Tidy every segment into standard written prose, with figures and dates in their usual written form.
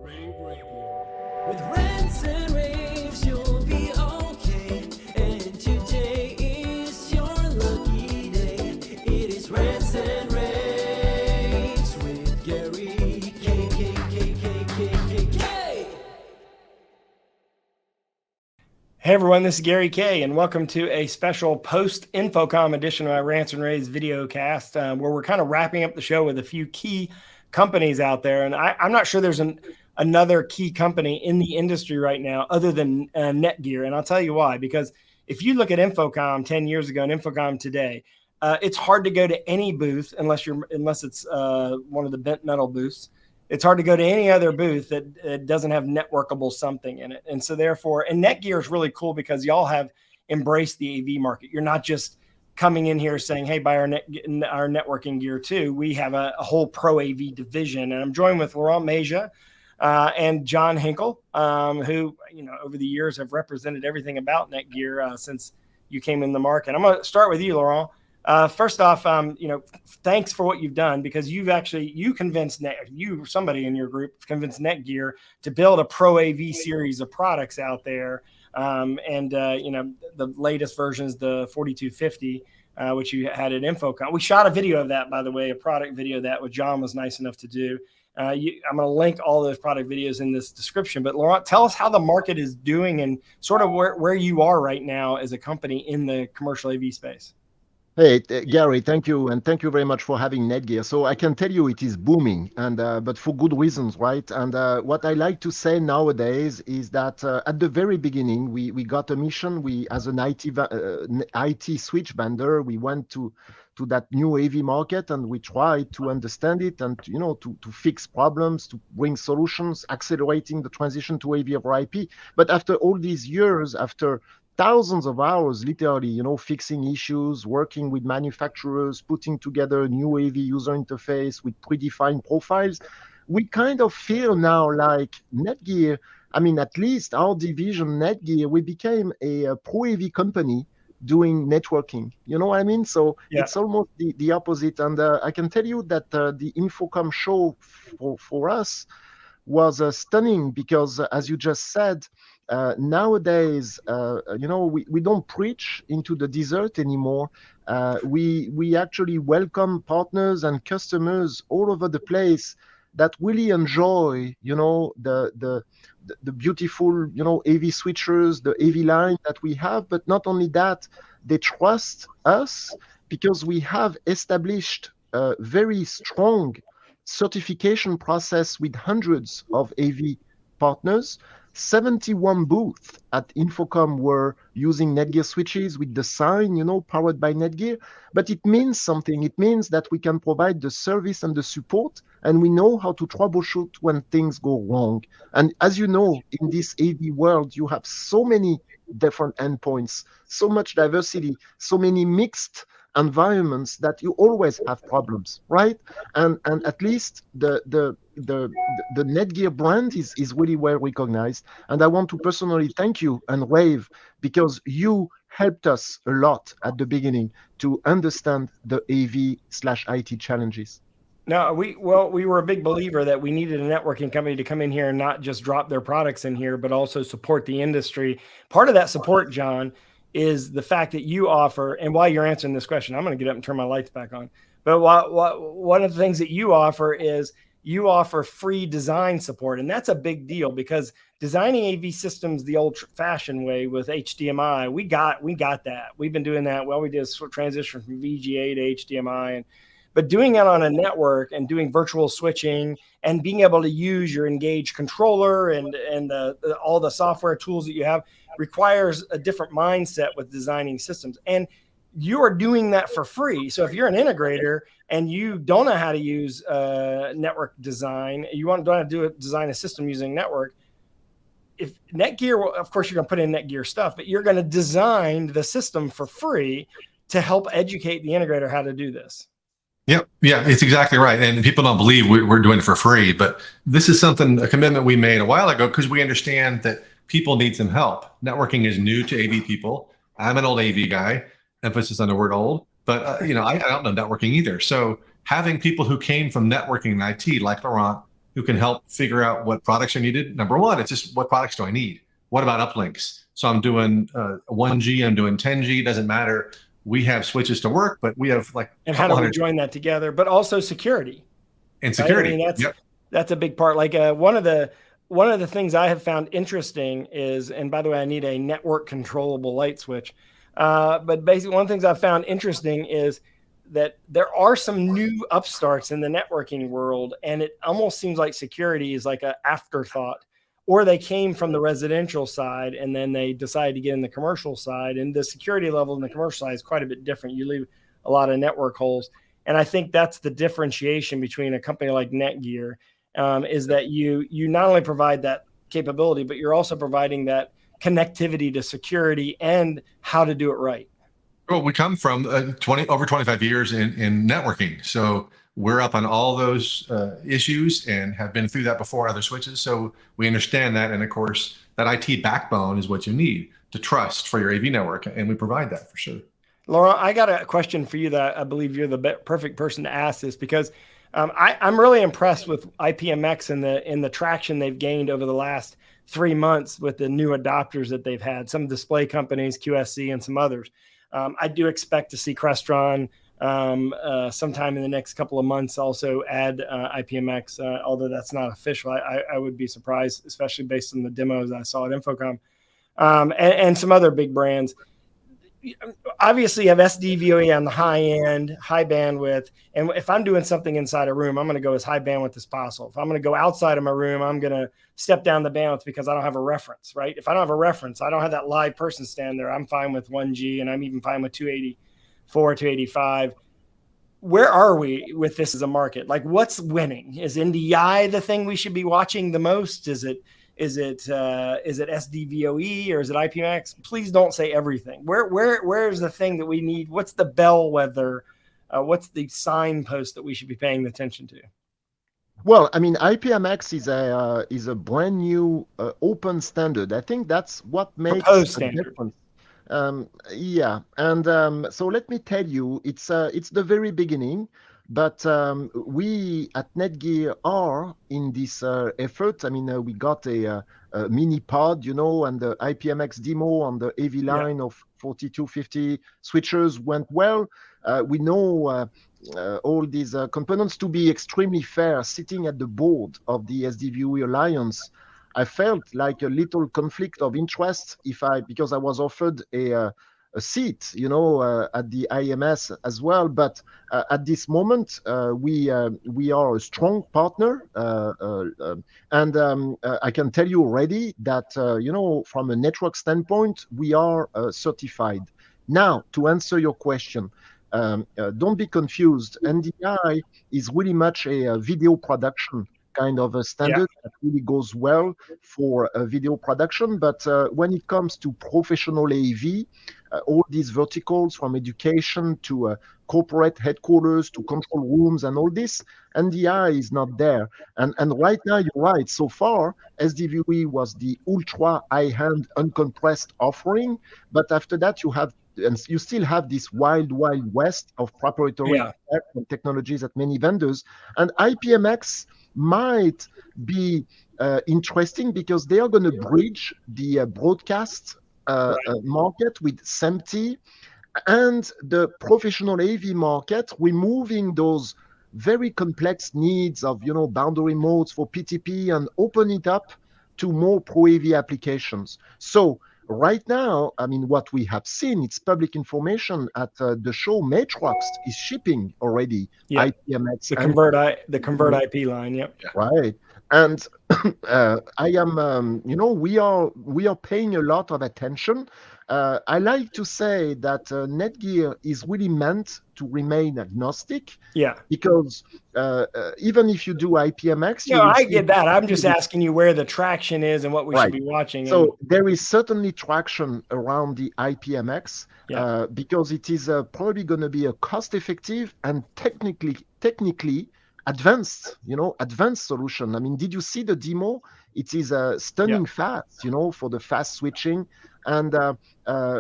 rAVe Radio. With rants and raves, you'll be okay. And today is your lucky day. It is rants and raves with Gary K. Hey everyone, this is Gary K, and welcome to a special post-Infocom edition of my Rants and Raves video cast, where we're kind of wrapping up the show with a few key companies out there. And I'm not sure there's another key company in the industry right now other than NETGEAR. And I'll tell you why. Because if you look at Infocom 10 years ago and Infocom today, it's hard to go to any booth unless it's one of the bent metal booths. It's hard to go to any other booth that doesn't have networkable something in it. And so therefore, and NETGEAR is really cool because y'all have embraced the AV market. You're not just coming in here saying, hey, buy our networking gear too. We have a whole ProAV division. And I'm joined with Laurent Meja and John Hinkle, who, over the years have represented everything about NETGEAR since you came in the market. I'm going to start with you, Laurent. First off, thanks for what you've done, because you convinced somebody in your group convinced NETGEAR to build a ProAV series of products out there. The latest version is the 4250, which you had at Infocom. We shot a video of that, by the way, a product video that what John was nice enough to do. I'm going to link all those product videos in this description. But Laurent, tell us how the market is doing and sort of where you are right now as a company in the commercial AV space. Hey, Gary, thank you. And thank you very much for having NETGEAR. So I can tell you it is booming, and but for good reasons, right? And what I like to say nowadays is that at the very beginning, we got a mission. We, as an IT switch vendor, we went to that new AV market, and we tried to understand it and, to fix problems, to bring solutions, accelerating the transition to AV over IP. But after all these years, after thousands of hours, literally, fixing issues, working with manufacturers, putting together a new AV user interface with predefined profiles, we kind of feel now like NETGEAR, at least our division NETGEAR, we became a ProAV company doing networking. You know what I mean? So yeah. It's almost the opposite. And I can tell you that the Infocom show for us was stunning because, as you just said, nowadays, we don't preach into the desert anymore. We actually welcome partners and customers all over the place that really enjoy, the beautiful, AV switchers, the AV line that we have. But not only that, they trust us because we have established a very strong certification process with hundreds of AV partners. 71 booths at Infocom were using NETGEAR switches with the sign, powered by NETGEAR. But it means something. It means that we can provide the service and the support, and we know how to troubleshoot when things go wrong. And as you know, in this AV world, you have so many different endpoints, so much diversity, so many mixed environments that you always have problems, right? And at least the NETGEAR brand is really well recognized. And I want to personally thank you and rAVe because you helped us a lot at the beginning to understand the AV/IT challenges. No, we were a big believer that we needed a networking company to come in here and not just drop their products in here, but also support the industry. Part of that support, John, is the fact that you offer, and while you're answering this question, I'm going to get up and turn my lights back on. But one of the things that you offer is you offer free design support. And that's a big deal because designing AV systems the old-fashioned way with HDMI, we got that. We've been doing that. Well, we did a transition from VGA to HDMI. But doing it on a network and doing virtual switching and being able to use your Engage controller and all the software tools that you have requires a different mindset with designing systems. And you are doing that for free. So if you're an integrator and you don't know how to use network design, you don't know how to design a system using network, if NETGEAR, of course, you're going to put in NETGEAR stuff, but you're going to design the system for free to help educate the integrator how to do this. Yep. Yeah, it's exactly right. And people don't believe we're doing it for free, but this is a commitment we made a while ago because we understand that people need some help. Networking is new to AV people. I'm an old AV guy, emphasis on the word old, but I don't know networking either. So having people who came from networking and IT like Laurent who can help figure out what products are needed. Number one, it's just what products do I need? What about uplinks? So I'm doing 1G, I'm doing 10G, doesn't matter. We have switches to work, but we have like and how do we join that together? But also security. And security. Right? I mean, Yep. that's a big part. Like one of the things I have found interesting is, and by the way, I need a network controllable light switch. But basically, one of the things I've found interesting is that there are some new upstarts in the networking world, and it almost seems like security is like an afterthought, or they came from the residential side and then they decided to get in the commercial side, and the security level in the commercial side is quite a bit different. You leave a lot of network holes. And I think that's the differentiation between a company like NETGEAR, is that you not only provide that capability, but you're also providing that connectivity to security and how to do it right. Well, we come from over 25 years in networking. So we're up on all those issues and have been through that before other switches. So we understand that. And of course, that IT backbone is what you need to trust for your AV network. And we provide that for sure. Laurent, I got a question for you that I believe you're the perfect person to ask this, because I'm really impressed with IPMX and the traction they've gained over the last 3 months with the new adopters that they've had, some display companies, QSC, and some others. I do expect to see Crestron sometime in the next couple of months also add IPMX, although that's not official. I would be surprised, especially based on the demos I saw at Infocom, and some other big brands. Obviously, you have SDVoE on the high end, high bandwidth. And if I'm doing something inside a room, I'm going to go as high bandwidth as possible. If I'm going to go outside of my room, I'm going to step down the bandwidth because I don't have a reference, right? If I don't have a reference, I don't have that live person stand there. I'm fine with 1G, and I'm even fine with 284, 285. Where are we with this as a market? Like, what's winning? Is NDI the thing we should be watching the most? Is it SDVoE or is it IPMX? Please don't say everything. Where is the thing that we need? What's the bellwether? What's the signpost that we should be paying attention to? Well, I mean, IPMX is a brand new open standard. I think that's what makes a difference. Yeah, and so let me tell you, it's the very beginning. But we at NETGEAR are in this effort. I mean, we got a mini pod, and the IPMX demo on the AV line of 4250 switchers went well. We know all these components to be extremely fair. Sitting at the board of the SDVoE Alliance, I felt like a little conflict of interest because I was offered a seat, at the IMS as well. But at this moment, we are a strong partner, and I can tell you already that from a network standpoint, we are certified. Now, to answer your question, don't be confused. NDI is really much a video production kind of a standard that really goes well for video production. But when it comes to professional AV, all these verticals from education to corporate headquarters to control rooms and all this, NDI is not there. And right now, you're right. So far, SDVoE was the ultra high-end uncompressed offering. But after that, you still have this wild west of proprietary technologies at many vendors. And IPMX might be interesting because they are going to bridge the broadcast market with SMPTE and the professional AV market, removing those very complex needs of boundary modes for PTP and open it up to more ProAV applications. So right now, I mean, what we have seen, it's public information at the show. Matrox is shipping already IPMX. The convert IP line. Yep. Right. And I am, we are paying a lot of attention. I like to say that NETGEAR is really meant to remain agnostic. Yeah. Because even if you do IPMX, I get that. I'm just asking you where the traction is and what we should be watching. So there is certainly traction around the IPMX because it is probably going to be a cost-effective and technically advanced solution. I mean, did you see the demo? It is stunning fast, for the fast switching. And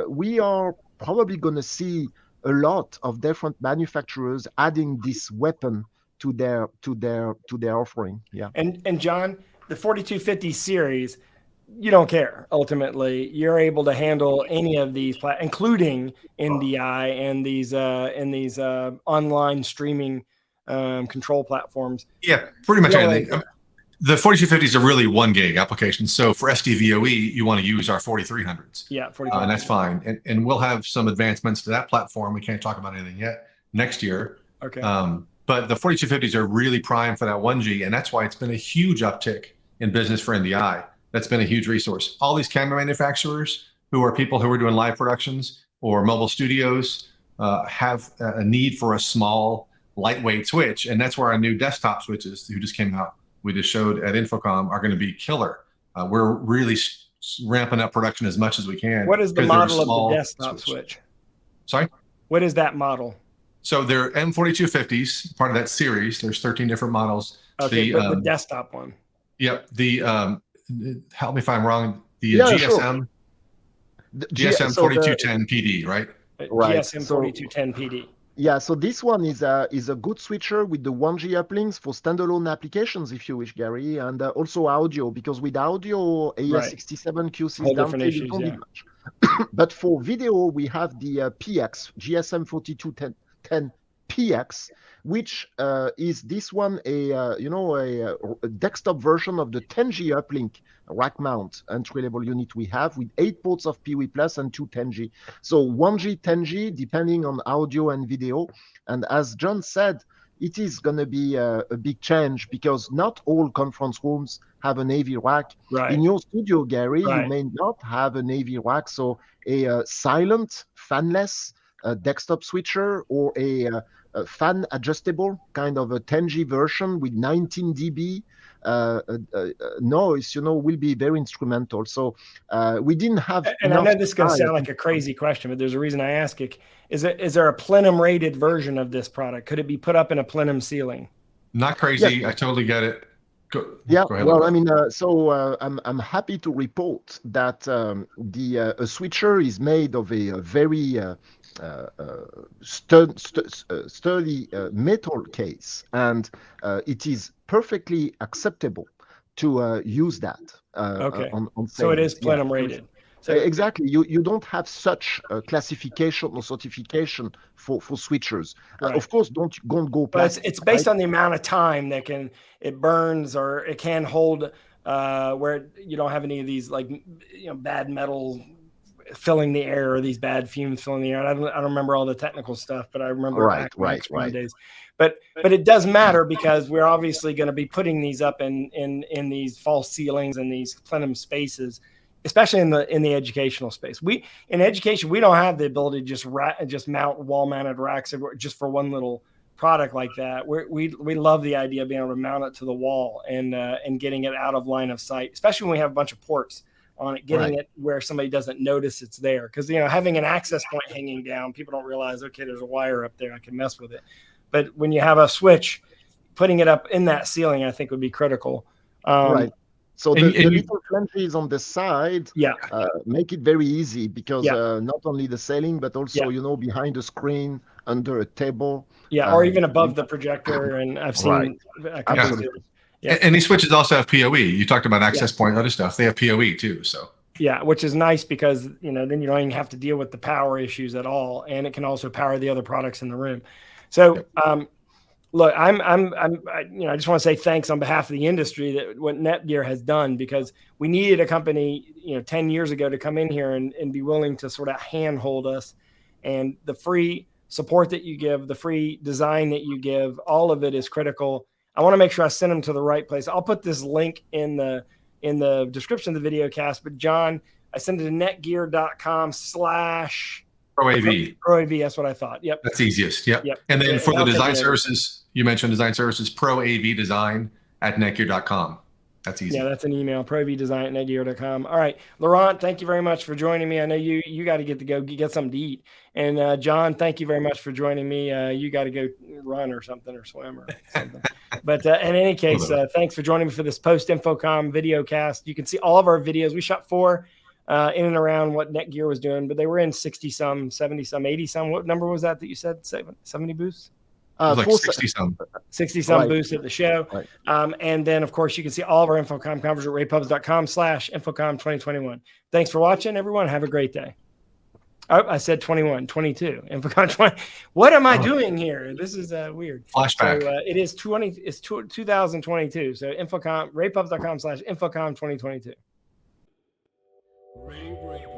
we are probably going to see a lot of different manufacturers adding this weapon to their offering. Yeah. And John, the 4250 series, you don't care. Ultimately, you're able to handle any of these, including NDI and these online streaming control platforms. Yeah, pretty much anything. The 4250s are really 1 gig applications. So for SDVOE, you want to use our 4300s. Yeah, and that's fine. And we'll have some advancements to that platform. We can't talk about anything yet next year. Okay. But the 4250s are really prime for that 1G, and that's why it's been a huge uptick in business for NDI. That's been a huge resource. All these camera manufacturers who are people who are doing live productions or mobile studios have a need for a small, lightweight switch, and that's where our new desktop switches, who just came out, we just showed at Infocom, are going to be killer. We're really ramping up production as much as we can. What is the model of the desktop switch? Sorry? What is that model? So they're M4250s, part of that series. There's 13 different models. Okay, but the desktop one. Yep. Help me if I'm wrong. The GSM, sure. GSM 4210 PD, right? Right. GSM 4210 PD. Yeah, so this one is a good switcher with the 1G uplinks for standalone applications, if you wish, Gary, and also audio, because with audio, AES67QC downplay, you don't need much. But for video, we have the PX, GSM 4210 PX, which is this one a desktop version of the 10G uplink rack mount entry-level unit we have with 8 ports of PoE Plus and 2 10G. So 1G, 10G, depending on audio and video. And as John said, it is going to be a big change because not all conference rooms have an AV rack. Right. In your studio, Gary, you may not have an AV rack. So a silent, fanless desktop switcher or a fan adjustable kind of a 10G version with 19 dB noise, will be very instrumental. So we didn't have. And I know this is going to sound like a crazy question, but there's a reason I ask it. Is there a plenum rated version of this product? Could it be put up in a plenum ceiling? Not crazy. Yeah. I totally get it. Go ahead, well, I mean, I'm happy to report that the switcher is made of a very sturdy metal case, and it is perfectly acceptable to use that. On so it is plenum rated. So exactly, you don't have such classification or certification for switchers. Right. Of course, don't go past. But it's based on the amount of time that it burns or it can hold, where you don't have any of these bad metal filling the air or these bad fumes filling the air. I don't remember all the technical stuff, but I remember right. days. But it does matter because we're obviously going to be putting these up in these false ceilings and these plenum spaces, especially in the educational space. In education, we don't have the ability to just mount wall-mounted racks just for one little product like that. We love the idea of being able to mount it to the wall and getting it out of line of sight, especially when we have a bunch of ports on it, getting it where somebody doesn't notice it's there. Because having an access point hanging down, people don't realize, okay, there's a wire up there, I can mess with it. But when you have a switch, putting it up in that ceiling, I think would be critical. Right. So the little flanges on the side make it very easy because not only the ceiling, but also, behind the screen, under a table. Yeah, or even above the projector. And I've seen absolutely. Yeah. And these switches also have PoE. You talked about access point, other stuff. They have PoE too. So which is nice because then you don't even have to deal with the power issues at all, and it can also power the other products in the room. So look, I just want to say thanks on behalf of the industry that what NETGEAR has done, because we needed a company 10 years ago to come in here and be willing to sort of handhold us, and the free support that you give, the free design that you give, all of it is critical. I want to make sure I send them to the right place. I'll put this link in the description of the video cast. But John, I send it to netgear.com/ ProAV. ProAV, that's what I thought. Yep. That's easiest. Yep. And then for the design services, you mentioned design services, ProAV design at netgear.com. That's easy. Yeah, that's an email, ProAV design at netgear.com. All right, Laurent, thank you very much for joining me. I know you got to get something to eat. And John, thank you very much for joining me. You got to go run or something or swim or something. But in any case, thanks for joining me for this post-Infocom video cast. You can see all of our videos. We shot 4 in and around what NETGEAR was doing, but they were in 60-some, 70-some, 80-some. What number was that you said? 70 booths? It was like full 60 some. 60 some Right. booths at the show. Right. And then, of course, you can see all of our InfoComm coverage at ravepubs.com/InfoComm2021. Thanks for watching, everyone. Have a great day. Oh, I said 21, 22. InfoComm 20. What am I doing here? This is weird. Flashback. So it is 2022. So InfoComm, ravepubs.com/InfoComm2022. Rave Radio.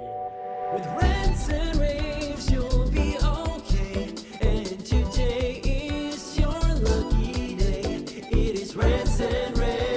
With rants and raves, you'll be okay. And today is your lucky day. It is rants and raves.